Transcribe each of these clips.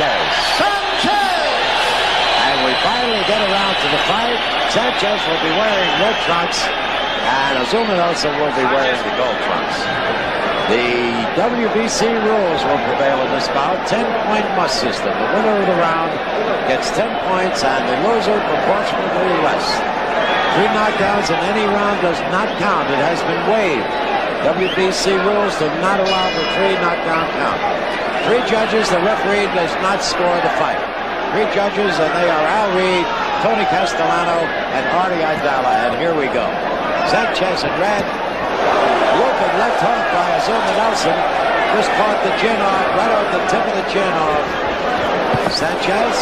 Sanchez! And we finally get around to the fight. Sanchez will be wearing red trunks, and Azumah Nelson will be wearing the gold trunks. The WBC rules will prevail in this bout. 10-point must system. The winner of the round gets 10 points, and the loser proportionately less. 3 knockdowns in any round does not count. It has been waived. WBC rules do not allow the 3 knockdown count. 3 judges. The referee does not score the fight. 3 judges, and they are Al Reed, Tony Castellano, and Artie Idala. And here we go. Sanchez in red. Looping left hook by Azumah Nelson. Just caught the chin off, right off the tip of the chin off. Sanchez.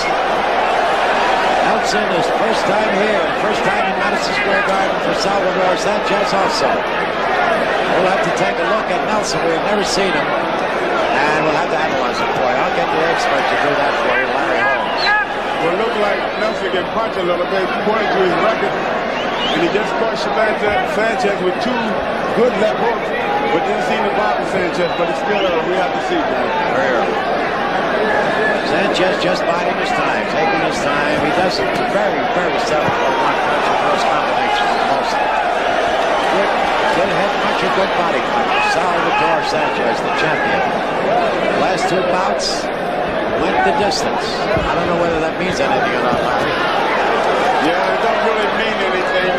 Nelson is first time here, first time in Madison Square Garden for Salvador Sanchez also. We'll have to take a look at Nelson. We've never seen him. And we'll have to analyze him for you. I'll get the expert to do that for you, Larry Holmes. Well, it looks like Nelson can punch a little bit, according to his record. And he just caught Sanchez with 2 good left hooks, but didn't seem to bother Sanchez. But it's still, we have to see. Sanchez just biding his time, taking his time. He does it very, very seldom for one punch in those combinations. Good head punch or good body punch. Salvador Sanchez, the champion. Last 2 bouts went the distance. I don't know whether that means anything or not, Larry. Yeah, it don't really mean anything.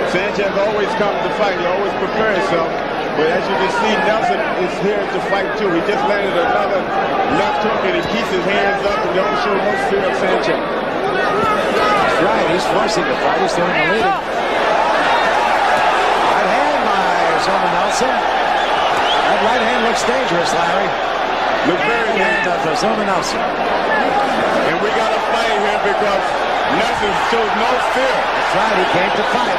Sanchez always comes to fight. He always prepares himself. But as you can see, Nelson is here to fight too. He just landed another left hook and he keeps his hands up and don't show no fear of Sanchez. That's right. He's forcing the fight. He's doing the leading. Right hand by Azumah Nelson. That right hand looks dangerous, Larry. Look very dangerous. Azumah Nelson. And we got to fight here because Nelson shows no fear. That's right. He came to fight.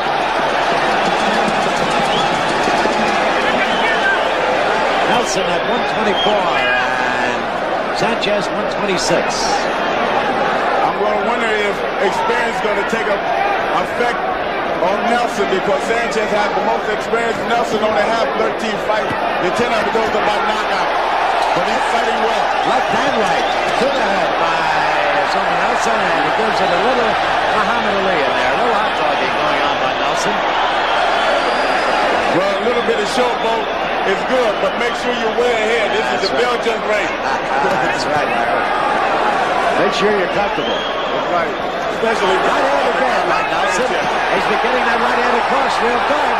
Nelson at 124 and Sanchez 126. I'm going to wonder if experience is going to take effect on Nelson because Sanchez has the most experience. Nelson only has 13 fights and 10 of it goes by knockout. But he's fighting well. Left and right to the head by Azumah Nelson, and he gives it a little Muhammad Ali in there. A little hot dogging going on by Nelson. Well, a little bit of showboat is good, but make sure you're way ahead. This is the Belgian race. That's right, Larry. Make sure you're comfortable. That's right. Especially right hand again by Nelson. He's been getting that right hand across real good.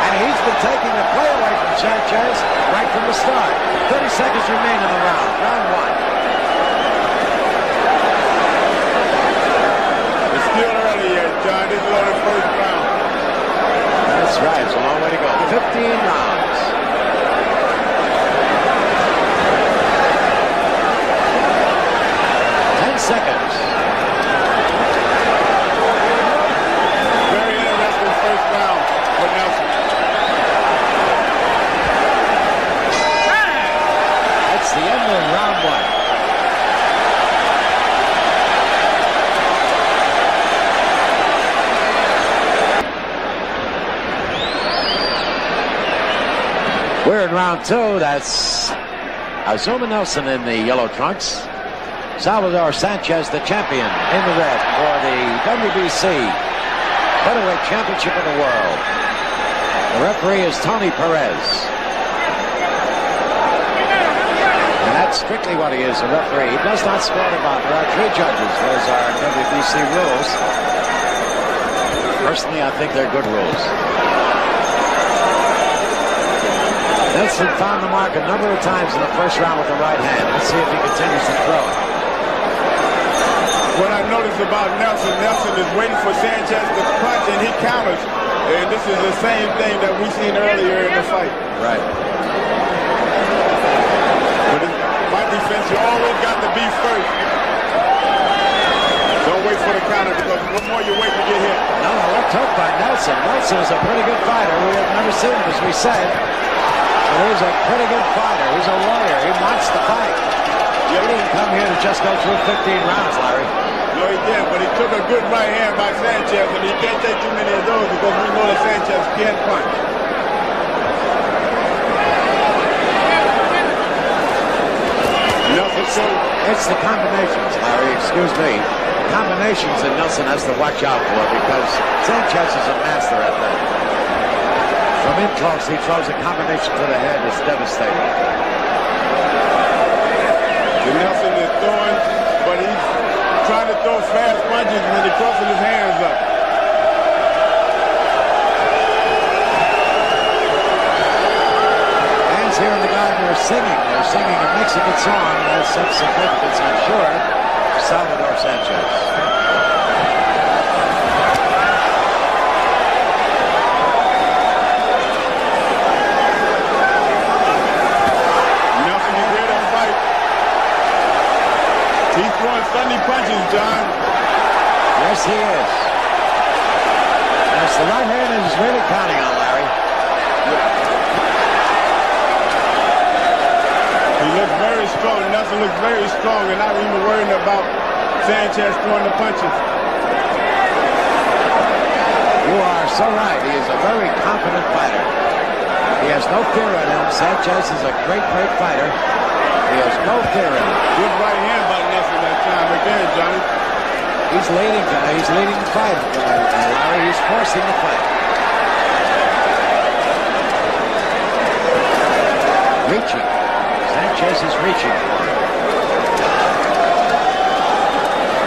And he's been taking the play away from Sanchez right from the start. 30 seconds remain in the round. Round 1. It's still early yet, John. This is only the first round. That's right. It's a long way to go. 15 rounds. Seconds. Very interesting first round for Nelson. That's the end of round 1. We're in round 2. That's Azumah Nelson in the yellow trunks. Salvador Sanchez, the champion, in the red for the WBC Featherweight Championship of the World. The referee is Tony Perez. And that's strictly what he is, a referee. He does not score the bout. There are 3 judges. Those are WBC rules. Personally, I think they're good rules. Nelson found the mark a number of times in the first round with the right hand. Let's see if he continues to throw it. What I noticed about Nelson is waiting for Sanchez to punch and he counters. And this is the same thing that we seen earlier in the fight. Right. But in my defense, you always got to be first. Don't wait for the counter because the more you wait, you get hit. No, left hook by Nelson. Nelson is a pretty good fighter. We have never seen him, as we said. But he's a pretty good fighter. He's a warrior. He wants to fight. He didn't come here to just go through 15 rounds, Larry. No, he didn't, but he took a good right hand by Sanchez, and he can't take too many of those because we know that Sanchez can punch. Nelson showed It's the combinations, Larry, excuse me. The combinations that Nelson has to watch out for because Sanchez is a master at that. From in close, he throws a combination to the head. It's devastating. Nelson is throwing, but he's trying to throw fast punches when he crosses his hands up. Hands here in the garden are singing. They're singing a Mexican song. That's some significance, I'm sure. Salvador Sanchez. Nelson is ready to fight. He's throwing stunning punches, John. Yes, he is. Yes, the right hand is really counting on Larry. He looks very strong. Nelson looks very strong and not even worrying about Sanchez throwing the punches. You are so right. He is a very confident fighter. He has no fear in him. Sanchez is a great, great fighter. He has no fear in him. Good right hand by Nelson that time again, Johnny. He's leading the fight, Larry. He's forcing the fight. Reaching. Sanchez is reaching.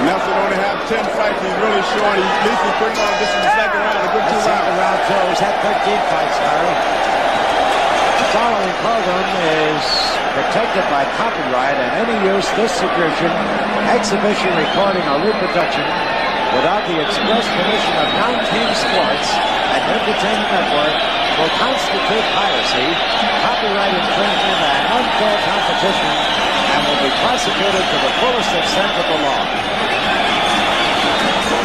Nelson only has 10 fights. He's really showing. At least he's putting on this in the second round. A good 2 rounds. Second round, too. He's had 13 fights, Larry. The following program is protected by copyright and any use, distribution, exhibition, recording, or reproduction without the express permission of Non-Team Sports and Entertainment Network will constitute piracy, copyright infringement, and unfair competition, and will be prosecuted to the fullest extent of the law.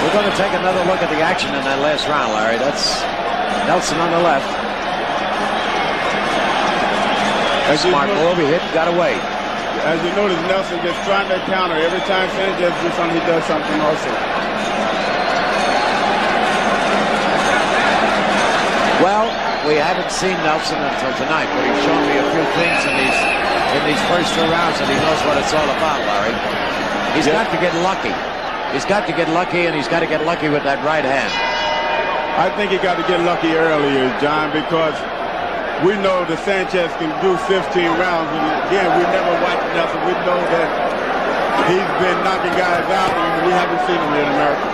We're going to take another look at the action in that last round, Larry. That's Nelson on the left. Smart move, he hit, got away. As you notice, Nelson just trying to counter. Every time Sanchez does something, he does something also. Well, we haven't seen Nelson until tonight, but he's shown me a few things in these first 2 rounds that he knows what it's all about, Larry. He's got to get lucky. He's got to get lucky, and he's got to get lucky with that right hand. I think he got to get lucky earlier, John, because we know that Sanchez can do 15 rounds, and again, we never watched Nelson. We know that he's been knocking guys out, and we haven't seen him here in America.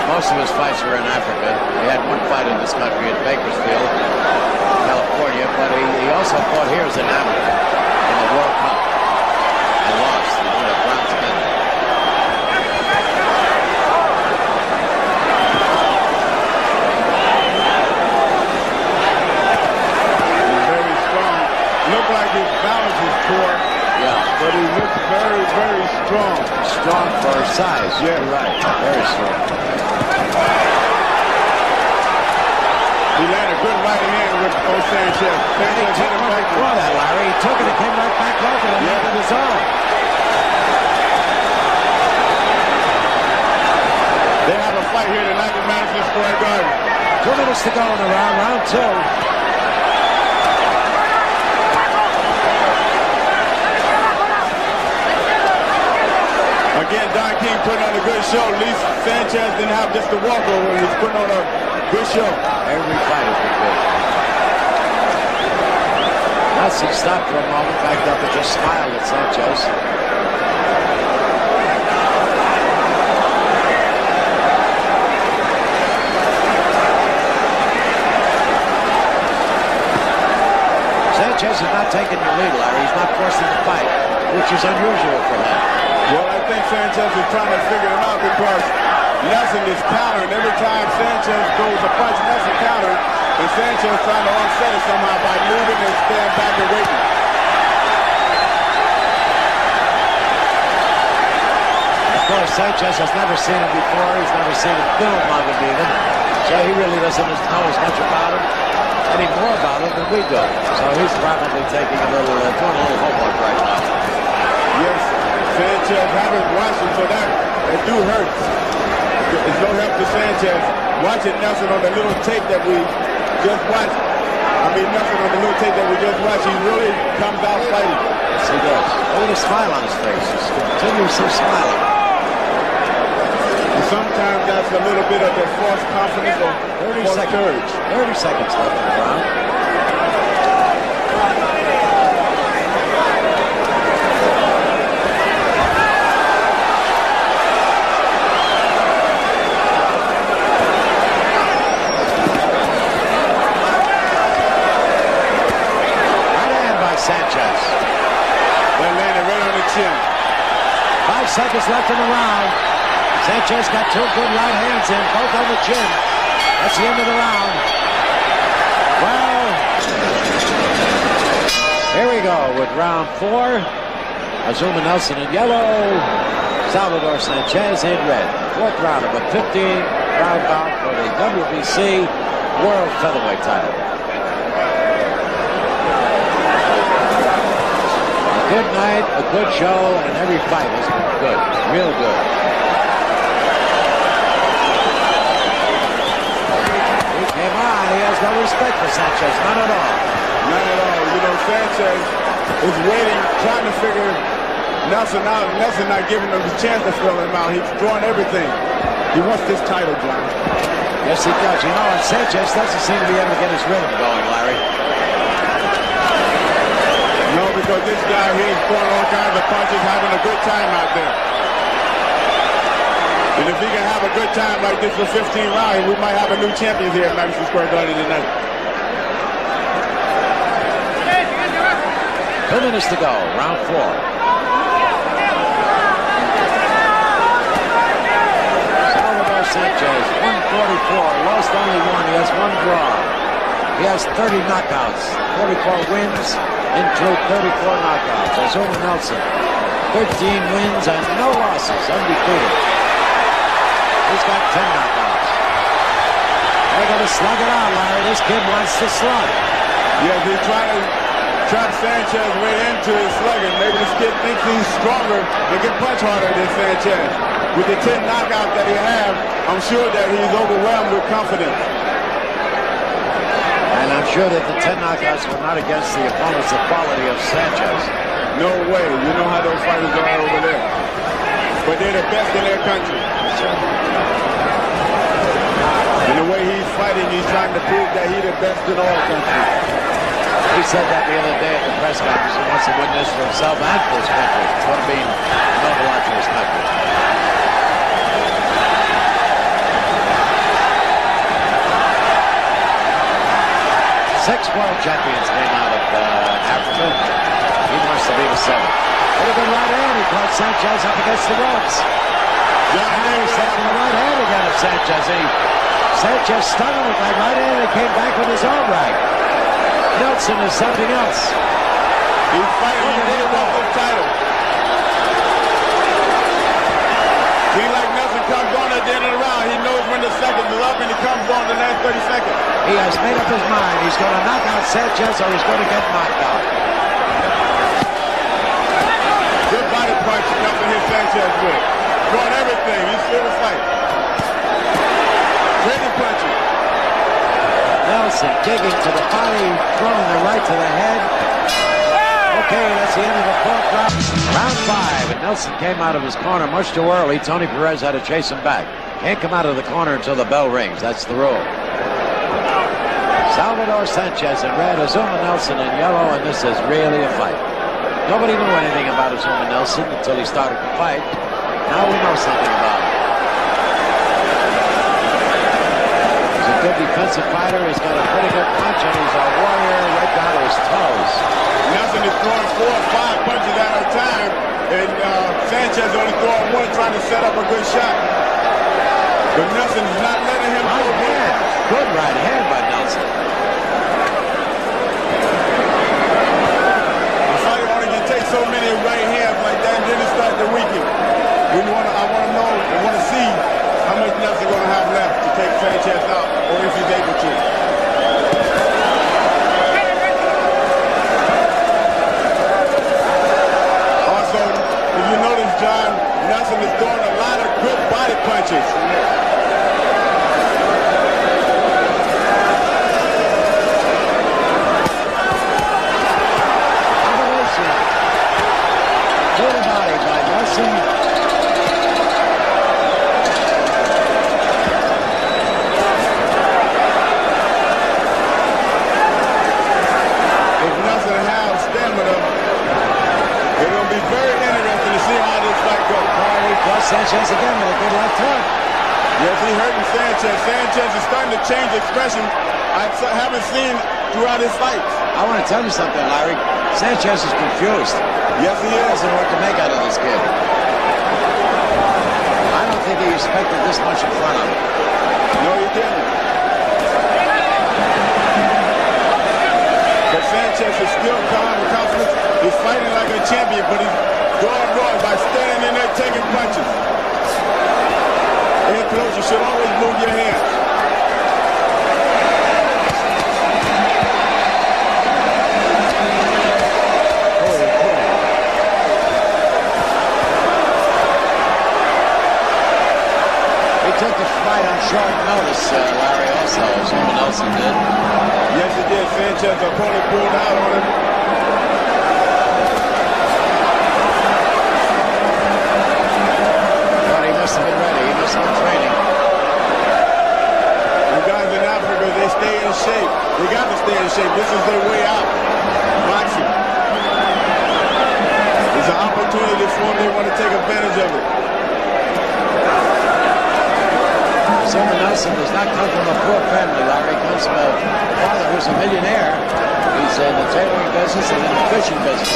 Most of his fights were in Africa. He had one fight in this country in Bakersfield, California, but he also fought here as an amateur in the World Cup and lost. He won a bronze medal. Look like his balance is poor. Yeah. But he looks very, very strong. Strong for his size. Yeah. You're right. Very strong. He landed a good right hand with Sanchez. Sanchez hit him back before that, Larry. He took it and came right back over and landed his own. They have a fight here tonight in Madison Square Garden. 2 minutes to go in the round. Round 2. Again, Don King putting on a good show. At least Sanchez didn't have just a walkover. He's putting on a good show. Every fight has been good. Nelson stopped for a moment, backed up and just smiled at Sanchez. Sanchez is not taking the lead, Larry. He's not forcing the fight, which is unusual for him. Well, I think Sanchez is trying to figure him out because Nelson is countering. Every time Sanchez goes a punch, Nelson counters, and Sanchez trying to offset it somehow by moving and stand back and waiting. Of course, Sanchez has never seen him before. He's never seen a film of him even. So he really doesn't know as much about him, any more about him than we do. So he's probably taking a little, doing a little homework right now. Yes. Sanchez haven't watched him, so that do hurt. It's no help to Sanchez. Watching Nelson on the little tape that we just watched, I mean, Nelson on the little tape that we just watched, he really comes out fighting. Yes, he does. Look at the smile on his face. He's continuously smiling. And sometimes that's a little bit of the false confidence or 30 false seconds. courage. 30 seconds left in the round. Sanchez. That landed right on the chin. 5 seconds left in the round. Sanchez got 2 good right hands in, both on the chin. That's the end of the round. Well, here we go with round 4. Azumah Nelson in yellow, Salvador Sanchez in red. 4th round of a 15-round bout for the WBC World Featherweight title. Good night, a good show, and every fight has been good, real good. He came on, he has no respect for Sanchez, none at all. None at all. You know, Sanchez is waiting, trying to figure Nelson out. Nelson not giving him the chance to fill him out. He's throwing everything. He wants this title, John. Yes, he does. You know, and Sanchez doesn't seem to be able to get his rhythm going, Larry. No, because this guy here is throwing all kinds of punches, having a good time out there. And if he can have a good time like this for 15 rounds, we might have a new champion here at Madison Square Garden tonight. 2 minutes to go, round 4. Salvador Sanchez, 144, lost only 1. He has 1 draw. He has 30 knockouts, 44 wins. Include 34 knockouts. Azumah Nelson, 13 wins and no losses, undefeated. He's got 10 knockouts. They're going to slug it out, Larry. This kid wants to slug. Yes, he's trying to trap Sanchez right into his slugging. Maybe this kid thinks he's stronger and can punch harder than Sanchez. With the 10 knockouts that he has, I'm sure that he's overwhelmed with confidence. And I'm sure that the 10 knockouts were not against the opponent's quality of Sanchez. No way. You know how those fighters are over there. But they're the best in their country. And the way he's fighting, he's trying to prove that he's the best in all countries. He said that the other day at the press conference. He wants to win this for himself and for his country. It's going to be an awful lot for his country. 6 world champions came out of Africa. He wants to be the 7th. What a good right hand. He caught Sanchez up against the ropes. He set up the right hand again of Sanchez. Sanchez stung him with that right hand and came back with his own right. Nelson is something else. He's fighting. He really wants the title. Seems like Nelson comes on at the end of the round. He knows when the seconds is up and he comes on the last 30 seconds. He has made up his mind. He's going to knock out Sanchez or he's going to get knocked out. Good body punch Nelson hit Sanchez with. Throwing everything. He's still to fight. Crazy punches. Nelson digging to the body, throwing the right to the head. Okay, that's the end of the 4th round. Round 5, and Nelson came out of his corner much too early. Tony Perez had to chase him back. Can't come out of the corner until the bell rings. That's the rule. Salvador Sanchez in red, Azumah Nelson in yellow, and this is really a fight. Nobody knew anything about Azumah Nelson until he started to fight. Now we know something about him. He's a good defensive fighter. He's got a pretty good punch, and he's a warrior right down to his toes. Nelson is throwing 4 or 5 punches at a time, and Sanchez only throwing 1, trying to set up a good shot. But Nelson's not letting him go. Good right hand by Nelson. The fighter only can take so many right hands like that, and then it starts to weaken. I want to know, I want to see how much Nelson going to have left to take Sanchez out, or if he's able to. Also, if you notice, John, Nelson is throwing a lot of good body punches. Yes, he hurting Sanchez. Sanchez is starting to change expression I haven't seen throughout his fights. I want to tell you something, Larry. Sanchez is confused. Yes, he is. Doesn't know what to make out of this kid. I don't think he expected this much in front of him. No, he didn't. But Sanchez is still calm and confident. He's fighting like a champion, but he's going wrong by standing in there taking punches. In close, you should always move your hands. He took the fight on short notice, Larry, also, Azumah Nelson did. Yes, he did. Sanchez, opponent pulled out on him. But he must have been ready. He must have been training. The guys in Africa, they stay in shape. They got to stay in shape. This is their way out. Boxing. It's an opportunity for them. They want to take advantage of it. Azumah Nelson does not come from a poor family, Larry. He comes from a father who's a millionaire. He's in the tailoring business and in the fishing business.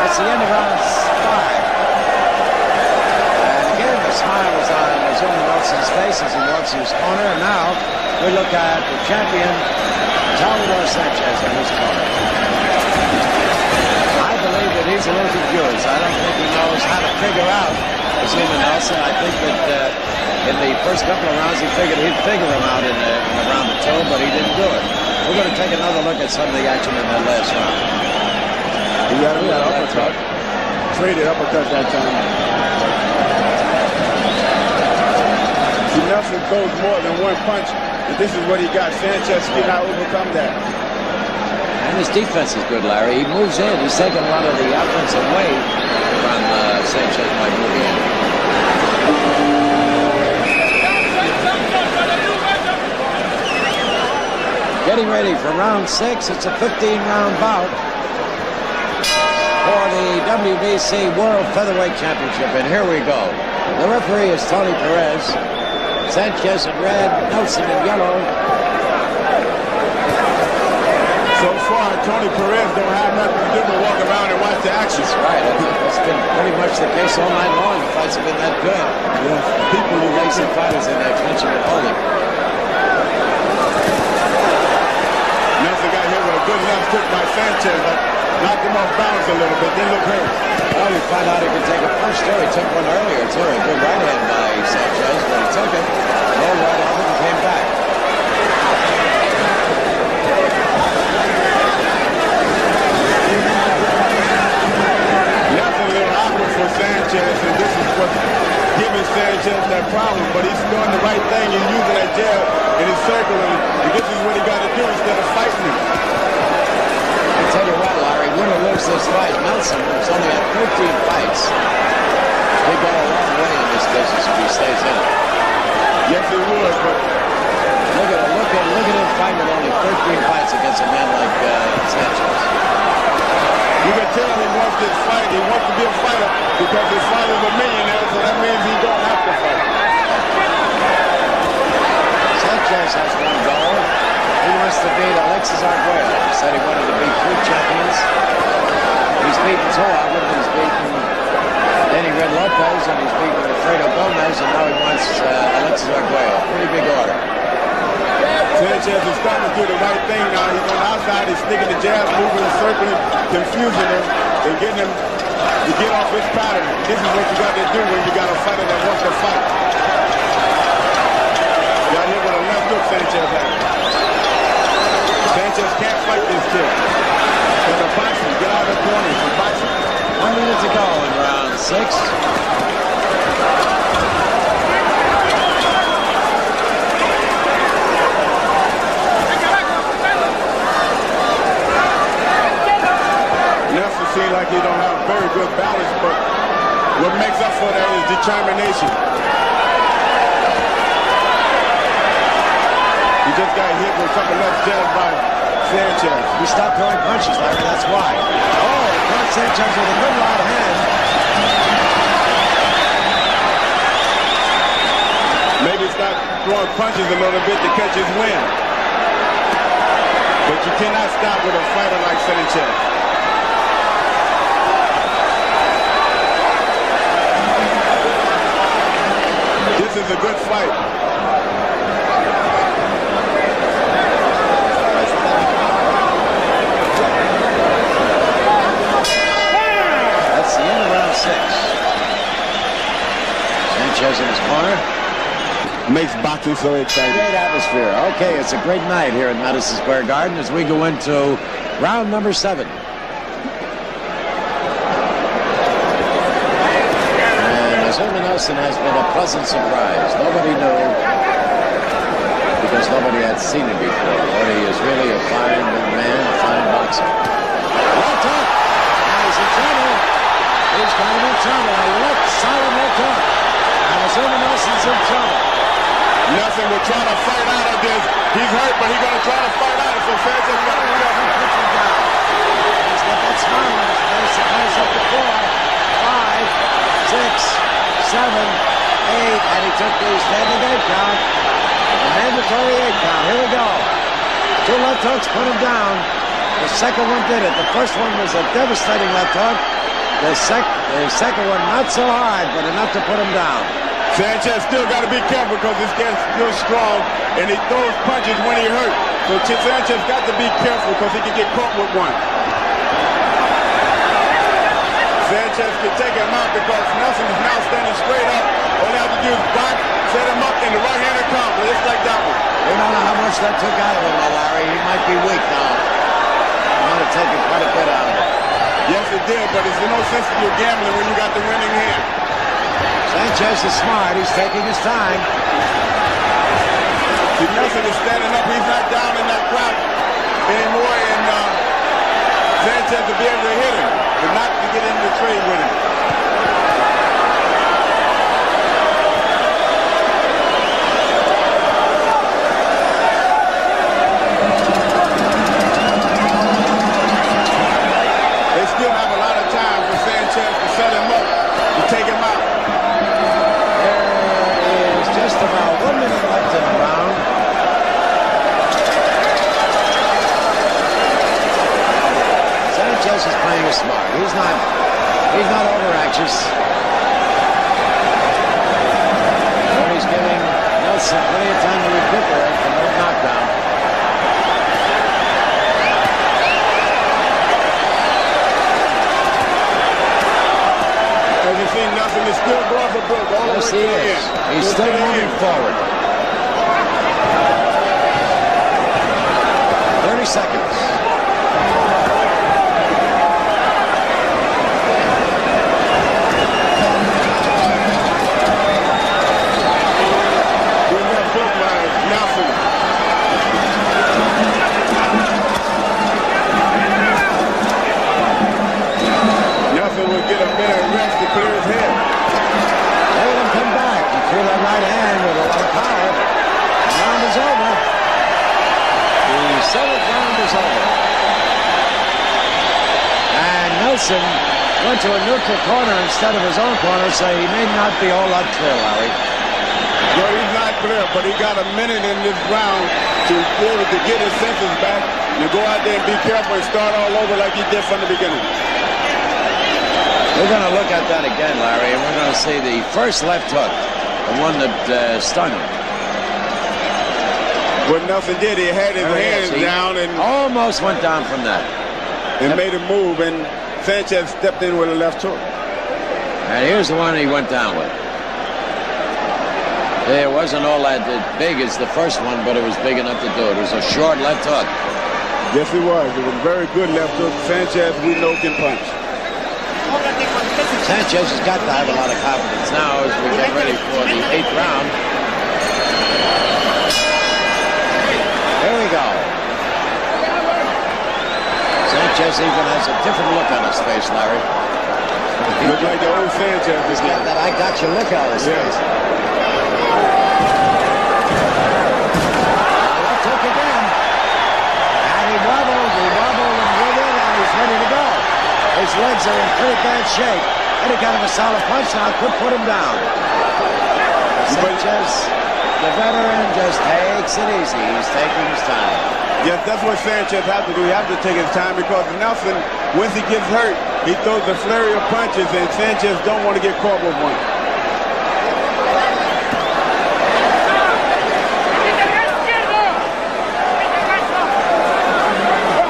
That's the end of round 5. And again, the smile is on Azumah Nelson's face as he walks to his corner. And now we look at the champion, Salvador Sanchez, in his corner. I believe that he's a little confused. I don't think he knows how to figure out Azumah Nelson. I think that in the first couple of rounds, he figured he'd figure him out in round 2, but he didn't do it. We're going to take another look at some of the action in that last round. He got an uppercut. Traded uppercut that time. See, Nelson throws more than one punch, and this is what he got. Sanchez did not overcome that. And his defense is good, Larry. He moves in. He's taking a lot of the offense away from Sanchez by moving in. Getting ready for round 6. It's a 15-round bout for the WBC World Featherweight Championship. And here we go. The referee is Tony Perez. Sanchez in red, Nelson in yellow. So far, Tony Perez don't have nothing to do but walk around and watch the action. That's right. I think that's been pretty much the case all night long. The fights have been that good. Yes. People who race the fighters in there clinching and holding. Nelson got hit with a good left hook by Sanchez. Knocked him off balance a little bit. Then look hurt. Well, we find out he can take a punch, too. He took one earlier, too. A good right hand by Sanchez, but he took it. Rolled right off it and came back. Nelson a little awkward for Sanchez, and this is what's giving Sanchez that problem. But he's doing the right thing. He's using that jab in his circle, and this is what he got to do instead of fighting him. I tell you what, Larry, win or lose this fight, Nelson, who's only had 13 fights, he'd go a long way in this business if he stays in it. Yes, he would, but look at him fight with only 13 fights against a man like Sanchez. You can tell he wants this fight. He wants to be a fighter because his father's a millionaire, so that means he don't have to fight. Sanchez has one goal. He wants to beat Alexis Arguello. He said he wanted to beat 3 champions. He's beaten 2 of them. He's beaten Danny Red Lopez, and he's beaten Alfredo Gomez, and now he wants Alexis Arguello. Pretty big order. Sanchez is starting to do the right thing now. He's on the outside. He's sticking the jab, moving and circling, confusing him, and getting him to get off his pattern. This is what you got to do when you got a fighter that wants to fight. Got hit with a left hook, Sanchez had. Sanchez can't fight this kid. It's a boxing. Get out of the corner. It's a boxing. 1 minute to go in round 6. Nelson seems like he don't have very good balance, but what makes up for that is determination. He just got hit with a couple left jabs by Sanchez. He stopped throwing punches, Larry, that's why. Oh, he caught Sanchez with a good right hand. Maybe throwing punches a little bit to catch his wind. But you cannot stop with a fighter like Sanchez. This is a good fight. That's the end of round 6. Sanchez in his corner. Makes boxing so exciting. Great atmosphere. Okay, it's a great night here at Madison Square Garden as we go into round number 7. And Azumah Nelson has been a pleasant surprise. Nobody knew because nobody had seen him before. But he is really a fine man, a fine boxer. Left hook. Now he's in trouble. He's kind of in trouble. A left, solid left hook. And Azumah Nelson's in trouble. Nelson will try to fight out of this. He's hurt, but he's going to try to fight out of it. So Sanchez got to put him down. He's got that smile on his face. It goes up to 4, 5, 6, 7, 8, and he took the standing 8 count. The mandatory 8 count. Here we go. 2 left hooks put him down. The second one did it. The first one was a devastating left hook. The second one not so hard, but enough to put him down. Sanchez still got to be careful because this guy's still strong and he throws punches when he hurt. So Sanchez got to be careful because he can get caught with one. Sanchez can take him out because Nelson is now standing straight up. All they have to do is block, set him up, and the right-hander comes. Just like that one. We don't know how much that took out of him, Larry. He might be weak now. I'm going to take quite a bit out of it. Yes, it did, but there's no sense in your gambling when you got the winning hand. Sanchez is smart. He's taking his time. See, Nelson is standing up. He's not down in that crowd anymore, and Sanchez to be able to hit him, but not to get into the trade with him. They still have a lot of time for Sanchez to set him up, to take him out. There is just about 1 minute left in the round. Sanchez is playing it smart. He's not over-anxious. But he's giving Nelson plenty of time to recuperate from that knockdown. As you see, Nelson is still going for broke all the way to the end. He's still moving forward. 30 seconds. Good left hook by Nelson. Nelson will get a minute rest to clear his head. Let him come back. He threw that right hand with a lot of power. The round is over. The 7th round is over. And Nelson went to a neutral corner instead of his own corner, so he may not be all that clear, Larry. No, he's not clear, but he got a minute in this round to be able to get his senses back, to go out there and be careful and start all over like he did from the beginning. We're going to look at that again, Larry, and we're going to see the first left hook, the one that stunned him. What Nelson did, he had his hands down and almost went down from that. And made a move, and Sanchez stepped in with a left hook. And here's the one he went down with. It wasn't all that big as the first one, but it was big enough to do it. It was a short left hook. Yes, it was. It was a very good left hook. Sanchez, we know, can punch. Sanchez has got to have a lot of confidence now as we get ready for the 8th round. Here we go. Sanchez even has a different look on his face, Larry. Looks like the old Sanchez. He's got that I got you look on his face. Left hook again. And he wobbled, and with it, and he's ready to go. His legs are in pretty bad shape. Any kind of a solid punch now could put him down. Sanchez the veteran just takes it easy. He's taking his time. Yes, that's what Sanchez has to do. He has to take his time because Nelson, once he gets hurt, he throws a flurry of punches, and Sanchez don't want to get caught with one.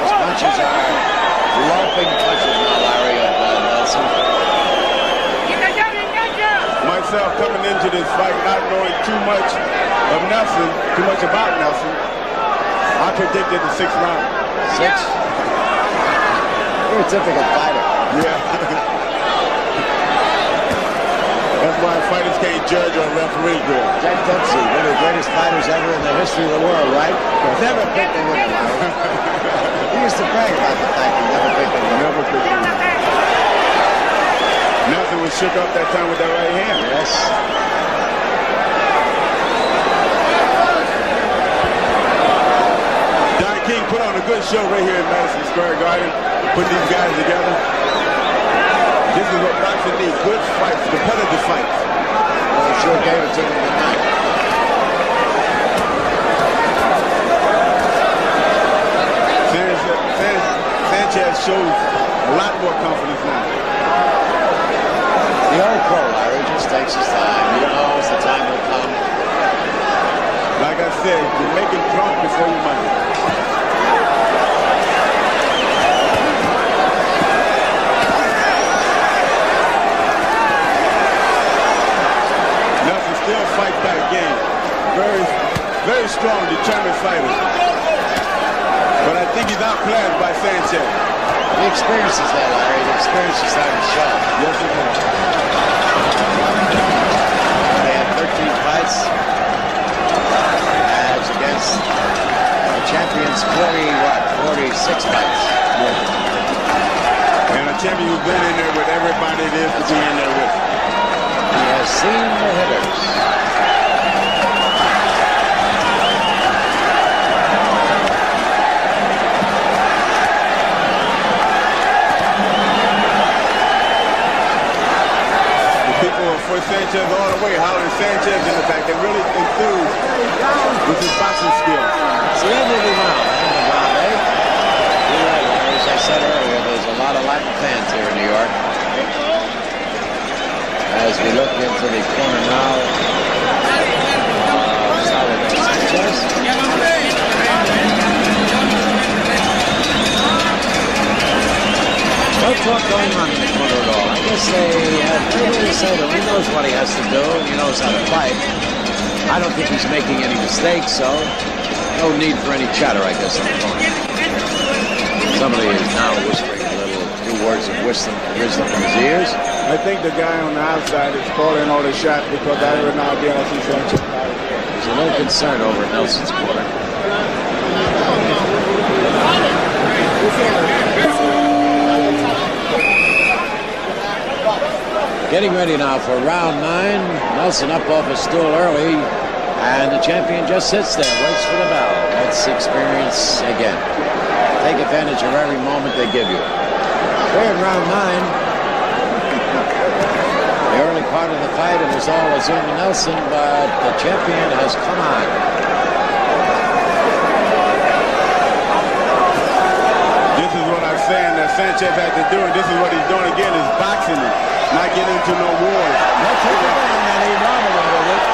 His punches are loping punches now, Larry, of Nelson. Myself coming into this fight not knowing too much of Nelson, too much about Nelson, I predicted the 6th round. 6? You're a typical fighter. Yeah. That's why fighters can't judge on referee grid. Jack Dempsey, one of the greatest fighters ever in the history of the world, right? Never picked a winner, Larry. He used to brag about the fact he never picked a winner. Never picked a winner. Nelson was shook up that time with that right hand. Yes. Don King put on a good show right here in Madison Square Garden, putting these guys together. This is what boxing needs, good fights, competitive fights. Well, he sure gave it to him tonight. Sanchez shows a lot more confidence now. The old pro, Larry, just takes his time. He knows the time will come. Like I said, you make him drunk before you money. Nelson still fights that game. Very, very strong, determined fighter. But I think he's outclassed by Sanchez. The experience is there, Larry. The experience is starting to show. Yes, it is. They had 13 fights. As against the champions, 46 fights. Yeah. And a champion who's been in there with everybody it is to be in there with. He has seen the hitters. For Sanchez all the way, hollering Sanchez in the back, and really enthused with his boxing skills. It's the end of the round, eh? You're right, Larry. As I said earlier, there's a lot of Latin fans here in New York. As we look into the corner now, Salvador Sanchez. No talk going on in the corner at all. I guess they have very little to say to him. He knows what he has to do. He knows how to fight. I don't think he's making any mistakes, so no need for any chatter, I guess, on the phone. Somebody is now whispering a few words of wisdom in his ears. I think the guy on the outside is calling all the shots because every now and then I see Sanchez. There's a little concern over at Nelson's corner. Getting ready now for round 9. Nelson up off his stool early, and the champion just sits there, waits for the bell. That's experience again. Take advantage of every moment they give you. We're in round 9. The early part of the fight, it was all Azumah Nelson, but the champion has come on. This is what I'm saying that Sanchez had to do, and this is what he's doing again, is boxing it. Not getting into no wars. Let's hook it in, and he nominated it.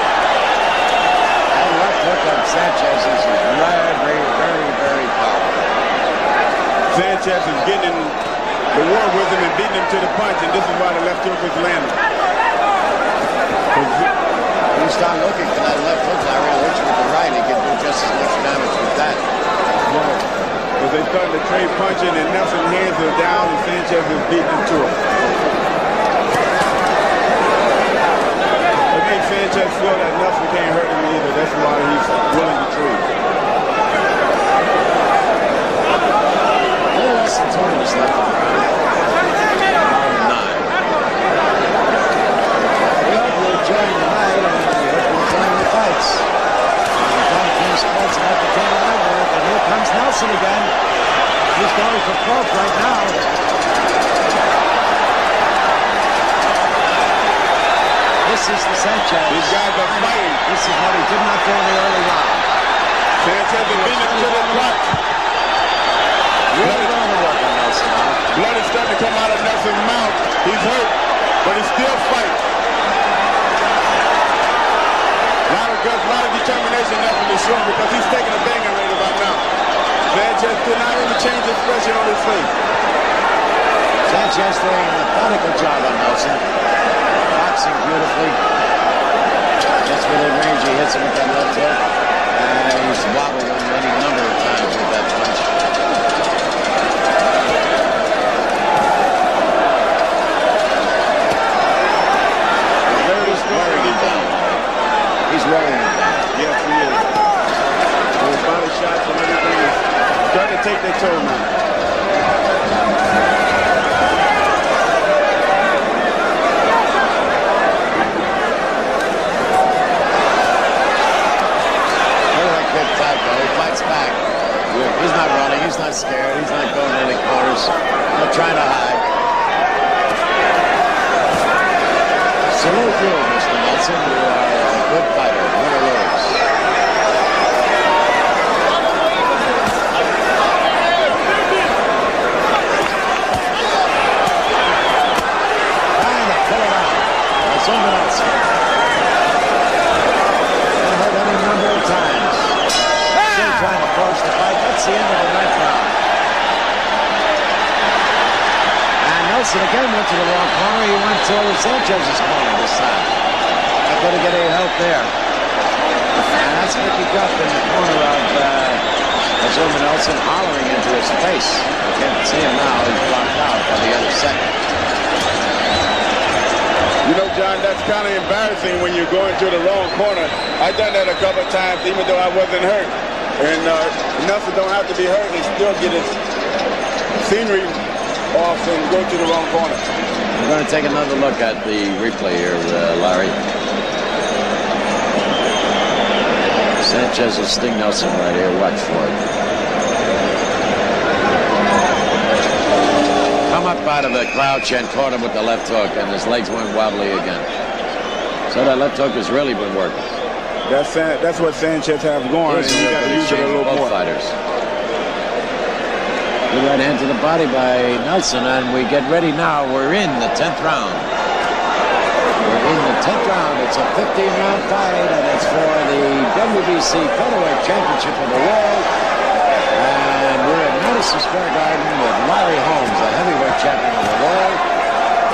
That left hook on Sanchez is very, very, very powerful. Sanchez is getting the war with him and beating him to the punch, and this is why the left hook is landing. You start looking for that left hook, Larry, which with the right, he can do just as much damage with that. Because they're starting to trade punching, and Nelson's hands are down, and Sanchez is beating him to it. Sanchez feel that Nelson can't hurt him either. That's why he's willing to trade. A little less than 2 minutes left in the round. Round 9. We hope you're enjoying the night, and we hope you're enjoying the fights. Sports and Entertainment Network, and here comes Nelson again. He's going for broke right now. This passes to Sanchez. These guys are fighting. This is what he did not do in the early round. Sanchez is beating him to the punch. Really going to work on Nelson now. Blood is starting to come out of Nelson's mouth. He's hurt, but he's still fighting. A lot of guts, a lot of determination Nelson is showing because he's taking a banging right about now. Sanchez could not even change the expression on his face. Sanchez doing a methodical job on Nelson. Boxing beautifully. Just within range, he hits him with that left hook. And he's wobbled him any number of times with that punch. Wearing him down. He's wearing him down. Yes, he is. His body shots and everything is starting to take their toll now. Back. He's not running. He's not scared. He's not going to any corners. Not trying to hide. Salute you, Mr. Nelson. You are a good fighter. Win or lose. Trying to pull it out. Azumah Nelson. Been hurt any number of times. Trying to force the fight. That's the end of the 9th round. And Nelson again went to the wrong corner. He went to Sanchez's corner this time. Not going to get any help there. And that's Mickey Duff in the corner of Azumah Nelson hollering into his face. You can't see him now. He's blocked out by the other second. You know, John, that's kind of embarrassing when you're going to the wrong corner. I've done that a couple of times, even though I wasn't hurt. And Nelson don't have to be hurt and still get his scenery off and go to the wrong corner. We're going to take another look at the replay here, Larry. Sanchez will sting Nelson right here. Watch for it. Come up out of the crouch and caught him with the left hook, and his legs went wobbly again. So that left hook has really been working. That's what Sanchez has going, and you got to use it a little more. Fighters. Good right hand to the body by Nelson, and we get ready now. We're in the 10th round. We're in the 10th round. It's a 15-round fight, and it's for the WBC Featherweight Championship of the world. And we're at Madison Square Garden with Larry Holmes, the heavyweight champion of the world.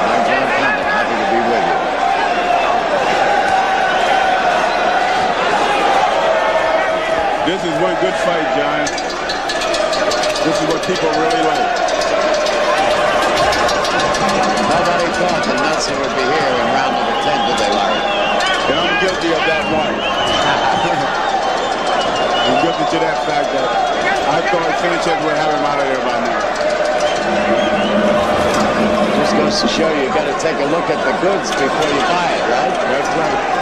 And I'm John Campbell, happy to be with you. This is one good fight, John. This is what people really like. Nobody thought that Nelson would be here in round number 10, did they, Larry? And I'm guilty of that one. I'm guilty to that fact that I thought Sanchez would have him out of there by now. Just goes to show you got to take a look at the goods before you buy it, right? That's right.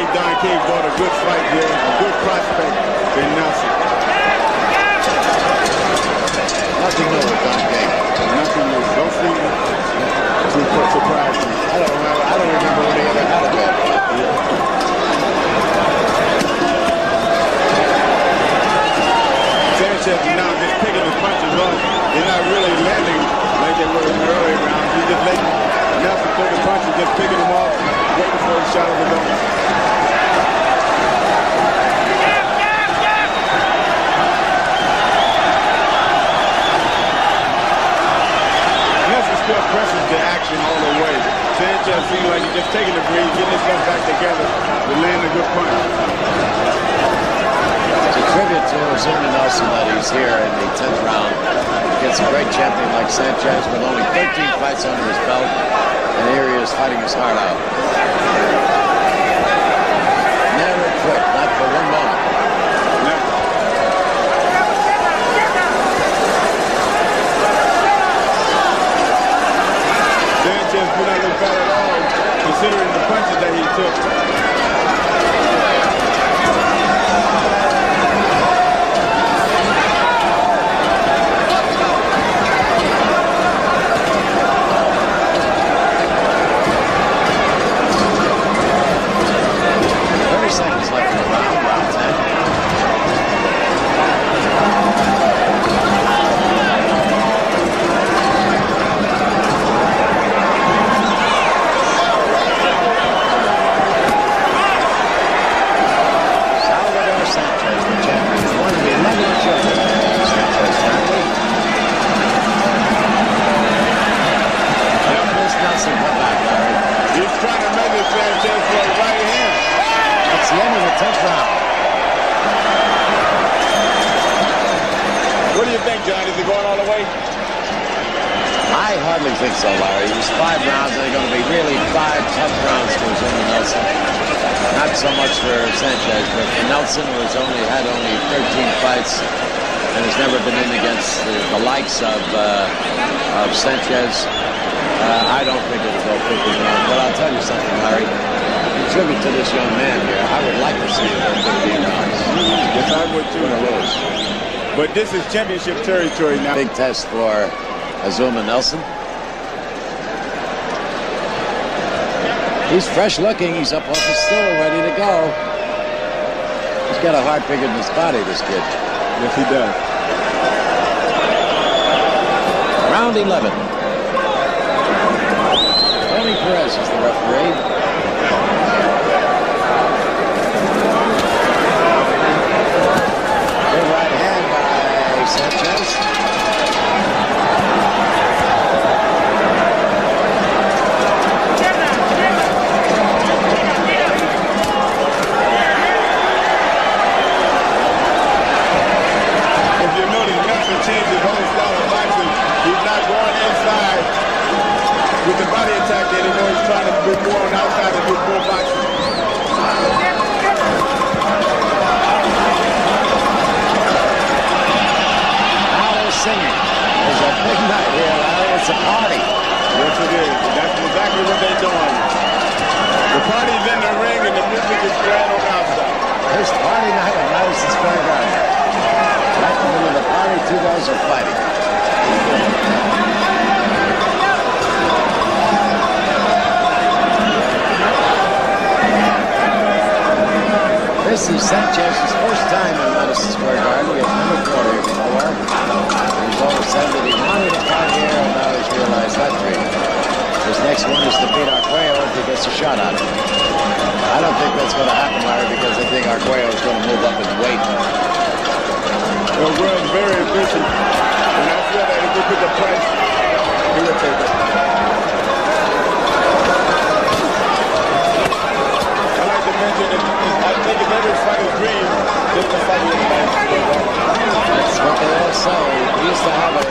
Don King bought a good fight here, a good prospect in Nelson. Nothing new with Don King. Nothing new. Don't see too surprised me. I don't remember when he ever had a bad fight. Sanchez is now just picking his punches on. They're not really landing like they were in the early rounds. He's just letting Nelson throw the punches, just picking them off, waiting for a shot of the gun. Still presses the action all the way. Sanchez seems like he's just taking a breathe, getting himself back together to land a good punch. It's a tribute to Azumah Nelson that he's here in the 10th round against a great champion like Sanchez with only 13 fights under his belt, and here he is fighting his heart out. Never quit, not for one moment. Never. Sanchez did not look bad at all, considering the punches that he took. do you think, John? Is it going all the way? I hardly think so, Larry. These 5 rounds are going to be really 5 tough rounds for Azumah Nelson. Not so much for Sanchez, but for Nelson, who has had only 13 fights and has never been in against the likes of Sanchez. I don't think it'll go 50 rounds. But I'll tell you something, Larry. In tribute to this young man here, I would like to see it go 15 rounds. Yes, I would too. Win or lose. But this is championship territory now. Big test for Azumah Nelson. He's fresh looking. He's up off his stool, ready to go. He's got a heart bigger than his body, this kid. Yes, he does. Round 11. Tony Perez is the referee. Good right hand by Sanchez. With the body attack that he knows he's trying to do more on the outside and do more boxing. Now they're singing. There's a big night here, Larry. It's a party. Yes, it is. That's exactly what they're doing. The party's in the ring and the music is playing on the outside. It's party night at Madison Square Garden. Right in the middle of the party, 2 guys are fighting. This is Sanchez's first time in Madison Square Garden. He has never fought here before. He's always said that he wanted to fight here, and now he's realized that dream. His next one is to beat Arguello if he gets a shot at him. I don't think that's going to happen, Larry, because I think Arguello is going to move up in weight. Well, Will's very efficient, and I feel that if we put the price, he will take it. I like to mention that I think if every fighter's dream is to fight in the Madison Square Garden. That's what they all say. We used to have a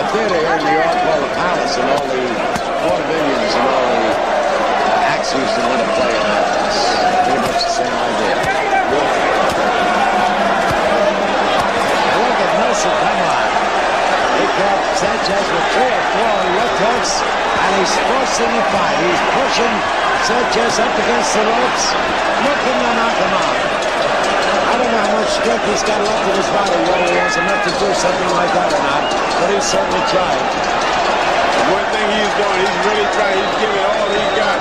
theater here in New York called the Palace, and all the vaudevillians and all the acts used to want to play in that. It's pretty much the same idea. Look at Nelson, come on. He caught Sanchez with 3 or 4 left hooks, and he's forcing the fight. He's pushing Sanchez up against the ropes, looking to knock him out. I don't know how much strength he's got left in his body, whether he has enough to do something like that or not, but he's certainly trying. One thing he's doing, he's really trying. He's giving all he's got.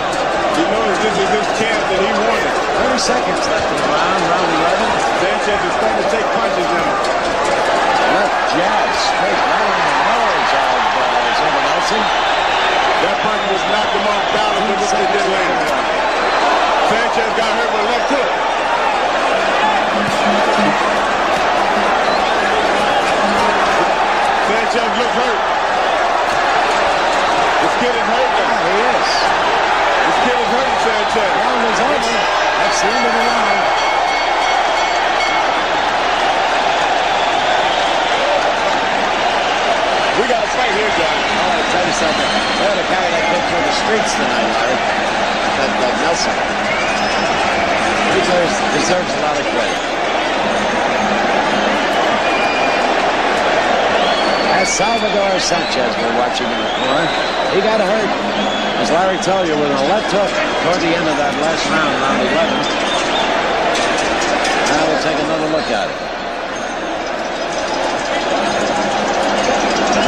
He knows this is his chance and he won it. 30 seconds left in the round 11. Sanchez is starting to take punches now. Left jab straight right on the nose of Azumah Nelson. That punch was knocked him off balance, but it didn't land. Sanchez got hurt with a left hook. Sanchez looks hurt. This kid is hurt now. Yeah, he is. This kid is hurting Sanchez. Round is over. That's the end of the round. We got a fight here, John. Oh, I'll tell you something. We ought to carry that kid through the streets tonight, Larry. That Nelson. He deserves a lot of credit. That's Salvador Sanchez we're watching in the corner. He got hurt, as Larry told you, with a left hook toward the end of that last round, round 11. Now we'll take another look at it.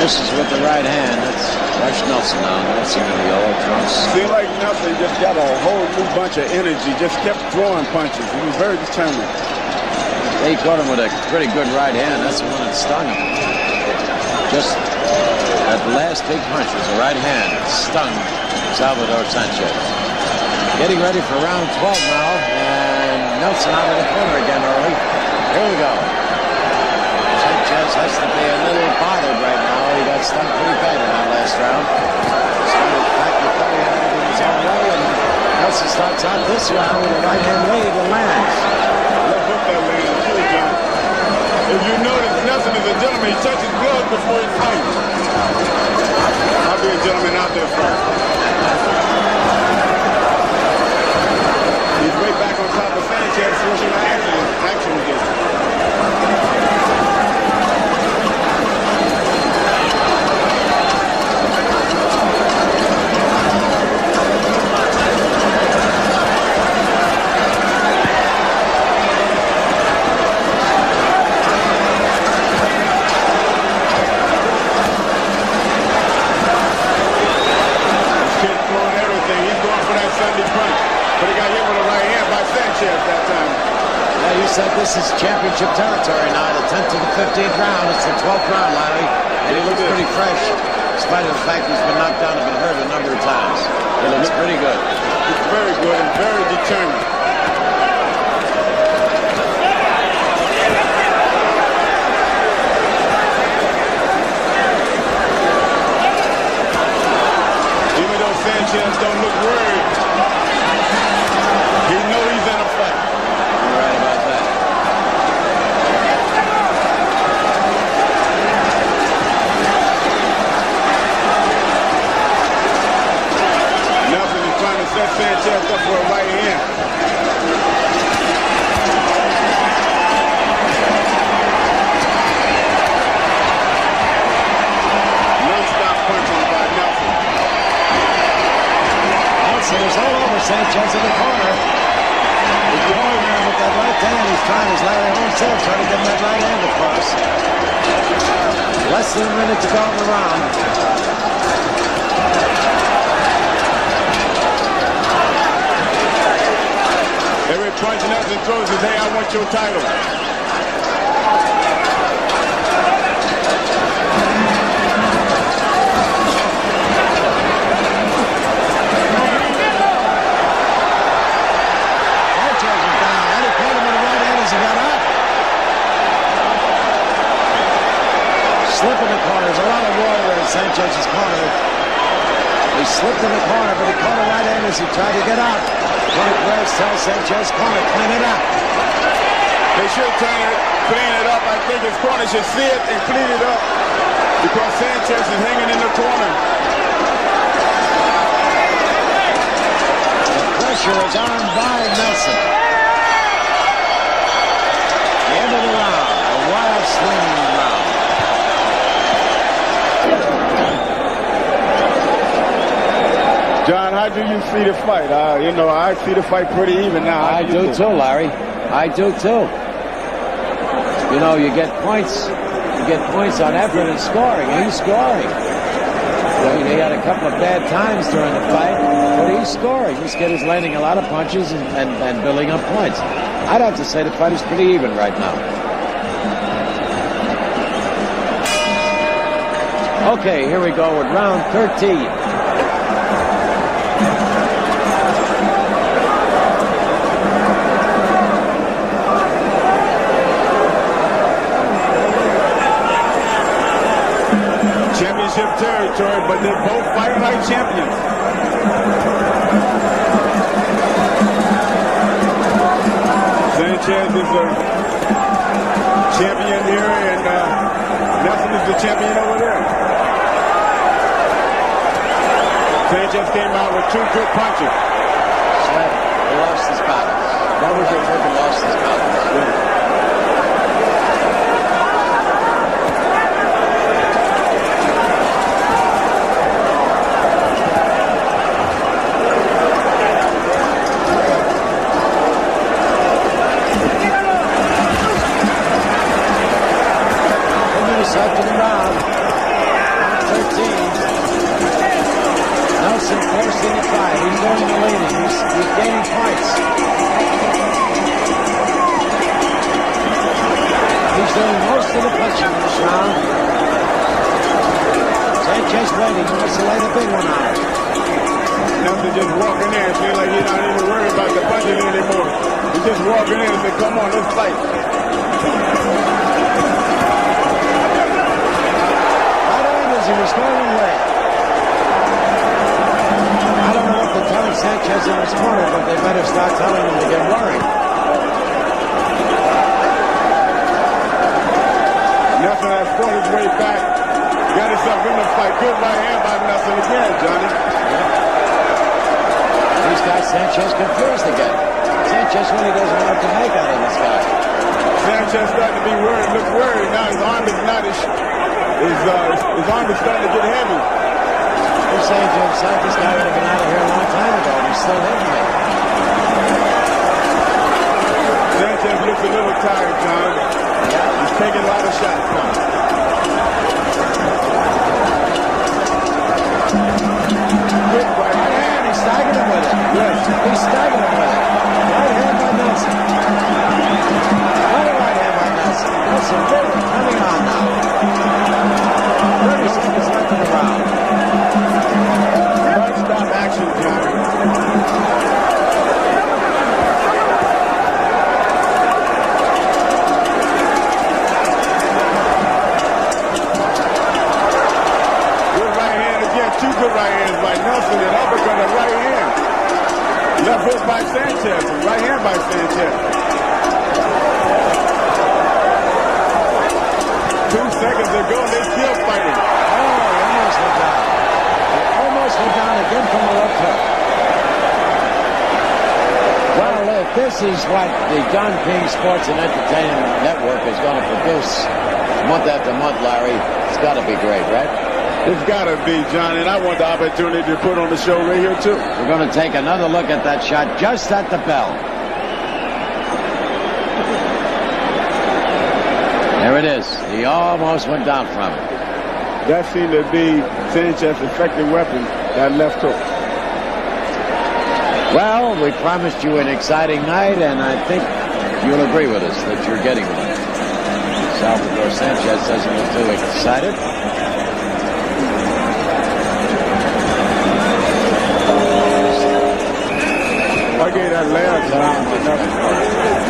This is with the right hand. That's Rush Nelson now. Nelson in the yellow trunks. Feel like Nelson just got a whole new bunch of energy. Just kept throwing punches. He was very determined. They caught him with a pretty good right hand. That's the one that stung him. Just that last big punch was a right hand that stung Salvador Sanchez. Getting ready for round 12 now. And Nelson out of the corner again early. Here we go. Sanchez has to be a little bothered right now. He got stung pretty bad in that last round. Started back to thought he had everything his own way, and Nelson starts out this round with a right hand lead and lands. Let's hook that land too, John. If you notice, Nelson is a gentleman. He touches championship territory now, the 10th to the 15th round. It's the 12th round, Larry, and he looks pretty fresh, despite the fact he's been knocked down and been hurt a number of times. He looks pretty good. He's very good and very determined. Even though Sanchez don't look worried, he knows he's in a fight. You're right about that. Nelson is trying to set Sanchez up for a right hand. Non-stop punching by Nelson. Nelson is all over Sanchez in the corner. He's going there with that right hand. He's trying, as Larry Holmes said, trying to get that right hand across. Less than a minute to go in the round. Every punch Nelson throws is, hey, I want your title. Sanchez is down. And he caught him with the right hand as he got up. Slip in the corner. There's a lot of water there in Sanchez's corner. He slipped in the corner, but he caught a right hand as he tried to get out. Tony Perez tells Sanchez, corner, clean it up. They should clean it up. I think his corner should see it and clean it up because Sanchez is hanging in the corner. The pressure is on by Nelson. The end of the round, a wild swinging round. John, how do you see the fight? You know, I see the fight pretty even now. I do too, Larry. I do too. You know, you get points. You get points on effort and scoring. He's scoring. You know, he had a couple of bad times during the fight, but he's scoring. This kid is landing a lot of punches and building up points. I'd have to say the fight is pretty even right now. Okay, here we go with round 13. Championship territory, but they both fight like champions. Sanchez is a champion here, and Nelson is the champion over there. Sanchez came out with two good punches. He lost his balance. What was it when he lost his balance? Second round, 13. Nelson first in the fight. He's going to leading. He's gaining points. He's doing most of the punching in this round. Sanchez waiting. He wants to lay the big one out. Nelson just walking in, feeling like he's not even worried about the punching anymore. He's just walking in and saying, come on, let's fight. He was going away. I don't know what they're telling Sanchez in his corner, but they better start telling him to get worried. Nelson has fought his way back. Got himself in the fight. Good right hand by Nelson again, Johnny. He's got Sanchez confused again. Sanchez really doesn't know what to make out of this guy. Sanchez starting to be worried. Look worried now. His arm is not as... His arm is starting to get heavy. You're saying to himself, this guy would have been out of here a long time ago, and he's still hitting me. Sanchez looks a little tired, John. Yeah. He's taking a lot of shots now. Quick right hand. He's staggering him with it. Yes. He's staggering him with it. Right hand by Nelson. Another right hand by by Nelson and uppercut to right hand. Left hook by Sanchez, right hand by Sanchez. 2 seconds ago, they still fighting. Oh, he almost went down. He almost went down again from the left hook. Well, if this is what the John King Sports and Entertainment Network is going to produce month after month, Larry, it's got to be great, right? It's got to be, John, and I want the opportunity to put on the show right here, too. We're going to take another look at that shot just at the bell. There it is. He almost went down from it. That seemed to be Sanchez's effective weapon, that left hook. Well, we promised you an exciting night, and I think you'll agree with us that you're getting one. Salvador Sanchez doesn't look too excited. I gave that last round to Nelson.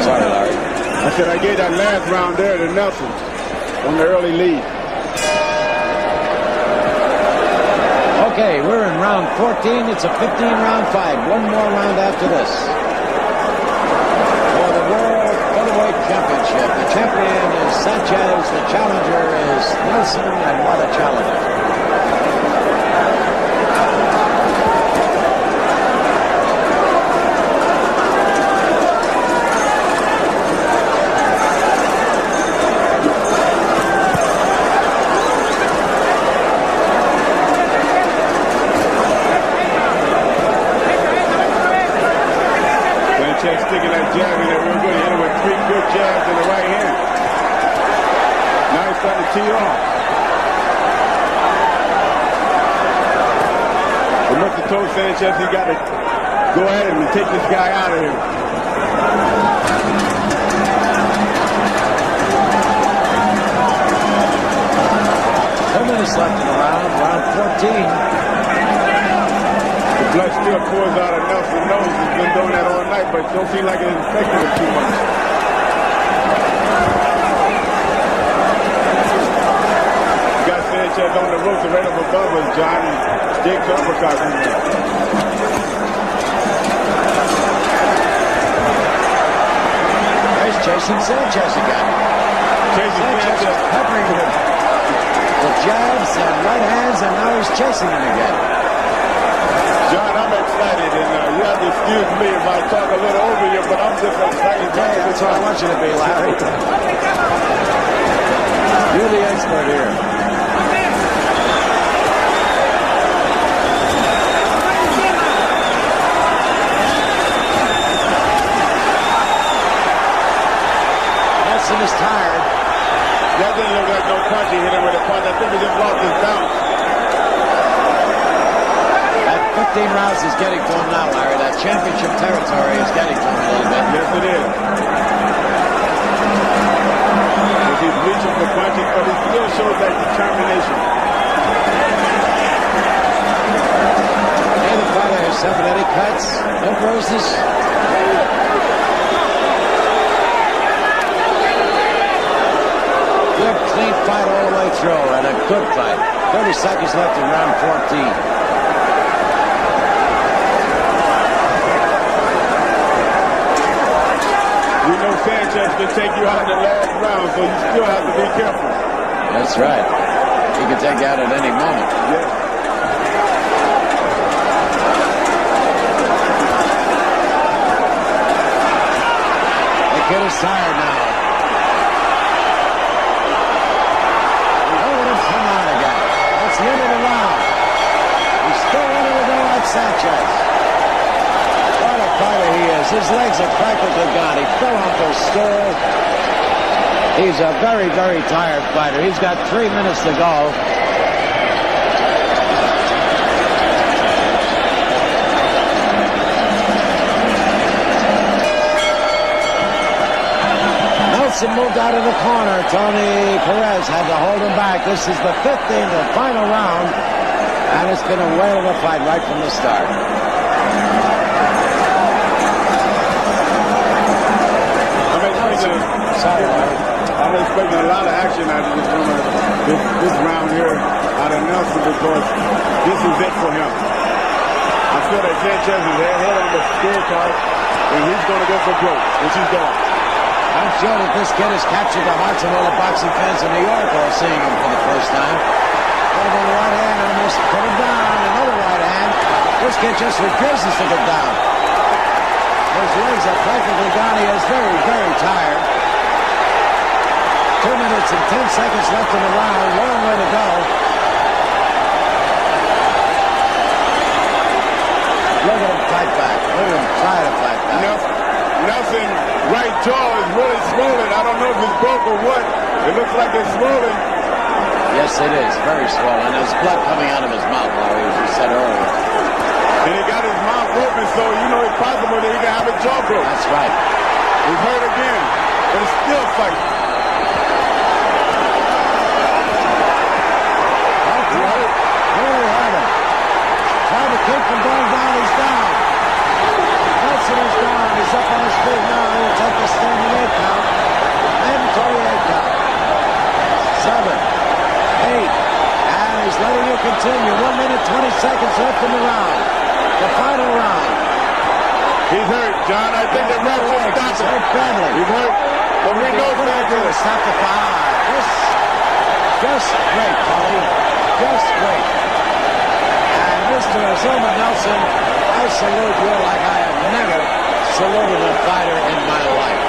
Sorry, Larry. I said I gave that last round there to Nelson on the early lead. Okay, we're in round 14. It's a 15-round fight. One more round after this. For the World Featherweight Championship, the champion is Sanchez. The challenger is Nelson, and what a challenger. Sticking that jab in there real good. He hit him with 3 good jabs in the right hand. Now he's starting to tee off. He must have told Sanchez he got to go at him and take this guy out of here. 2 minutes left in the round 14. Blood still pours out of Nelson's nose. He's been doing that all night, but don't seem like it affected him too much. Got Sanchez on the ropes right up above us, John. Jake's uppercut in there. He's chasing Sanchez again. Chasing Sanchez. Peppering him with jabs and right hands, and now he's chasing him again. John, I'm excited, and you have to excuse me if I talk a little over you, but I'm just excited. Yeah, that's what I want you to be, Larry. You're the expert here. Nelson is tired. That didn't look like no punch. He hit him with a punch. I think he just lost his balance. 15 rounds is getting to him now, Larry. That championship territory is getting to him a little bit. Yes, it is. He's reaching for punches, but he still shows that determination. Neither fighter has suffered any cuts, no bruises. Good, clean fight all the way through, and a good fight. 30 seconds left in round 14. We know Sanchez can take you out in the last round, so you still have to be careful. That's right. He can take you out at any moment. Yeah. The kid is tired now. Oh, it'll come out again. That's the end of the round. He's still wanting to go at Sanchez. What a fighter he is. His legs are practically gone. He fell off the stool. He's a very, very tired fighter. He's got 3 minutes to go. Nelson moved out of the corner. Tony Perez had to hold him back. This is the 15th and final round, and it's been a whale of a fight right from the start. I'm expecting a lot of action out of this round here out of Nelson, because this is it for him. I feel that Sanchez is ahead on the scorecard, and he's going to go for broke, which he's going. I'm sure that this kid has captured the hearts of all the boxing fans in New York who are seeing him for the first time. Put him on the right hand, almost put him down. Another right hand. This kid just refuses to get down. His legs are practically gone. He is very, very tired. 2 minutes and 10 seconds left in the round. Long way to go. Look at him fight back. Look at him try to fight back. Nelson right jaw is really swollen. I don't know if it's broke or what. It looks like it's swollen. Yes, it is. Very swollen. There's blood coming out of his mouth, Larry, as you said earlier. And he got his mouth open, so you know it's possible that he can have a jaw broke. That's right. He's hurt again, but he's still fighting. Really hurt him. Trying to keep him going down. He's down. Nelson is down. He's up on his feet now. He'll take the standing 8 count. Mandatory 8 count. 7, 8. And he's letting you continue. 1 minute, 20 seconds left in the round. The final round. He's hurt, John. I think the ref will stop him. He's hurt badly. He's hurt. But we know Sanchez. Stop the fight. Just great, Polly. Just great. And Mr. Azumah Nelson, I salute you like I have never saluted a fighter in my life.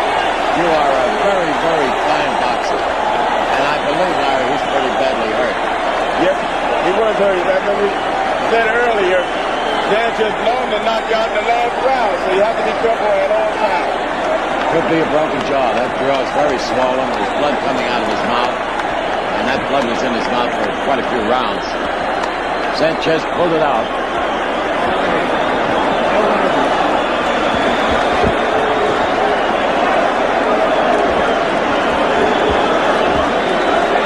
You are a very, very fine boxer. And I believe, Larry, he's pretty badly hurt. Yep, he was hurt. Like we said earlier, Sanchez known to knock out in the last round, so you have to be careful at all times. Could be a broken jaw. That jaw is very swollen. There's blood coming out of his mouth. And that blood was in his mouth for quite a few rounds. Sanchez pulled it out.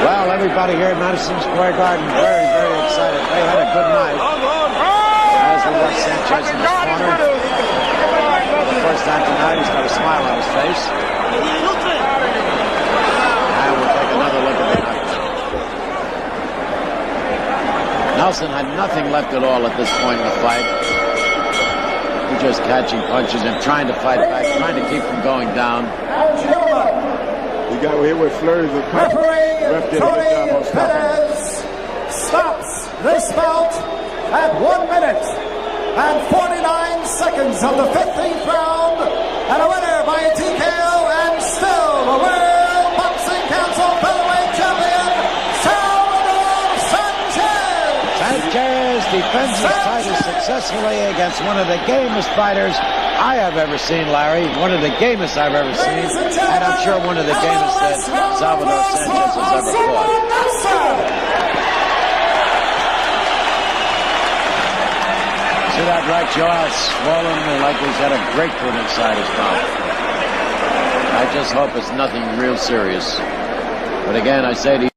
Well, everybody here at Madison Square Garden very, very excited. They had a good night. As we watch Sanchez in the corner. For the first time tonight, he's got a smile on his face. And we'll take another look at the night. Nelson had nothing left at all at this point in the fight. He's just catching punches and trying to fight back, trying to keep from going down. He got hit with flurries of punches. Ref did a good job on stopping. Stops this bout at 1 minute and 49 seconds of the 15th round, and a winner by TKO and still the World Boxing Council Featherweight Champion, Salvador Sanchez. Sanchez defends his title successfully against one of the gamest fighters I have ever seen, Larry. One of the gamest I've ever seen, and I'm sure one of the gamest that Salvador Sanchez has ever fought. See that right jaw swollen like he's got a grapefruit inside his mouth. I just hope it's nothing real serious. But again, I say to you,